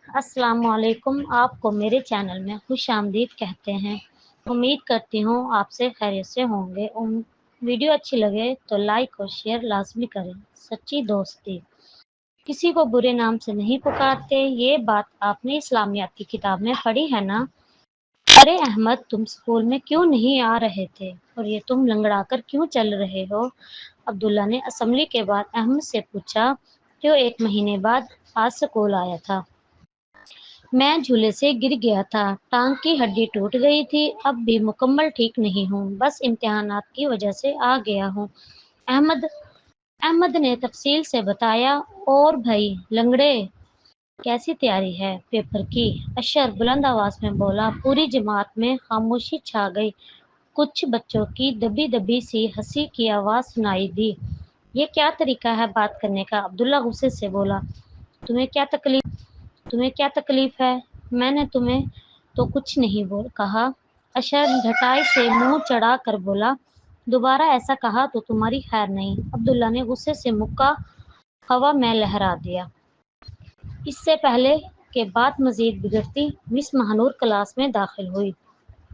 السلام علیکم، آپ کو میرے چینل میں خوش آمدید کہتے ہیں۔ امید کرتی ہوں آپ سے خیریت سے ہوں گے۔ ویڈیو اچھی لگے تو لائک اور شیئر لازمی کریں۔ سچی دوستی کسی کو برے نام سے نہیں پکارتے، یہ بات آپ نے اسلامیات کی کتاب میں پڑھی ہے نا؟ ارے احمد، تم اسکول میں کیوں نہیں آ رہے تھے؟ اور یہ تم لنگڑا کر کیوں چل رہے ہو؟ عبداللہ نے اسمبلی کے بعد احمد سے پوچھا، جو 1 مہینے بعد آج اسکول آیا تھا۔ میں جھولے سے گر گیا تھا، ٹانگ کی ہڈی ٹوٹ گئی تھی، اب بھی مکمل ٹھیک نہیں ہوں، بس امتحانات کی وجہ سے آ گیا ہوں۔ احمد نے تفصیل سے بتایا۔ اور بھائی لنگڑے، کیسی تیاری ہے پیپر کی؟ اشر بلند آواز میں بولا۔ پوری جماعت میں خاموشی چھا گئی۔ کچھ بچوں کی دبی دبی سی ہنسی کی آواز سنائی دی۔ یہ کیا طریقہ ہے بات کرنے کا؟ عبداللہ غصے سے بولا۔ تمہیں کیا تکلیف ہے؟ میں نے تمہیں تو کچھ نہیں کہا۔ اشر ڈھٹائی سے منہ چڑھا کر بولا۔ دوبارہ ایسا کہا تو تمہاری خیر نہیں۔ عبداللہ نے غصے سے مکہ ہوا میں لہرا دیا۔ اس سے پہلے کہ بات مزید بگڑتی، مس مہنور کلاس میں داخل ہوئی۔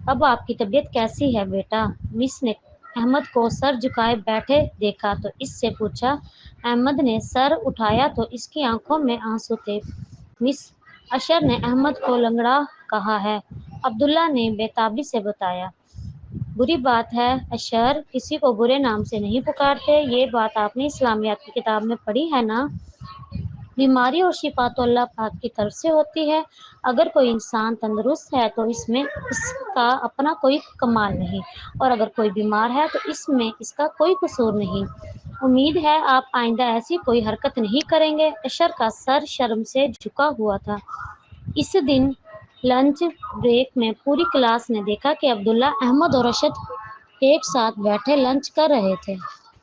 اب آپ کی طبیعت کیسی ہے بیٹا؟ مس نے احمد کو سر جھکائے بیٹھے دیکھا تو اس سے پوچھا۔ احمد نے سر اٹھایا تو اس کی آنکھوں میں آنسو تھے۔ مس، اشر نے احمد کو لنگڑا کہا ہے، عبداللہ نے بے تابی سے بتایا۔ بری بات ہے اشر، کسی کو برے نام سے نہیں پکارتے، یہ بات آپ نے اسلامیات کی کتاب میں پڑھی ہے نا؟ بیماری اور شفا تو اللہ پاک کی طرف سے ہوتی ہے۔ اگر کوئی انسان تندرست ہے تو اس میں اس کا اپنا کوئی کمال نہیں، اور اگر کوئی بیمار ہے تو اس میں اس کا کوئی قصور نہیں۔ امید ہے آپ آئندہ ایسی کوئی حرکت نہیں کریں گے۔ اشر کا سر شرم سے جھکا ہوا تھا۔ اس دن لنچ بریک میں پوری کلاس نے دیکھا کہ عبداللہ، احمد اور اشر ایک ساتھ بیٹھے لنچ کر رہے تھے۔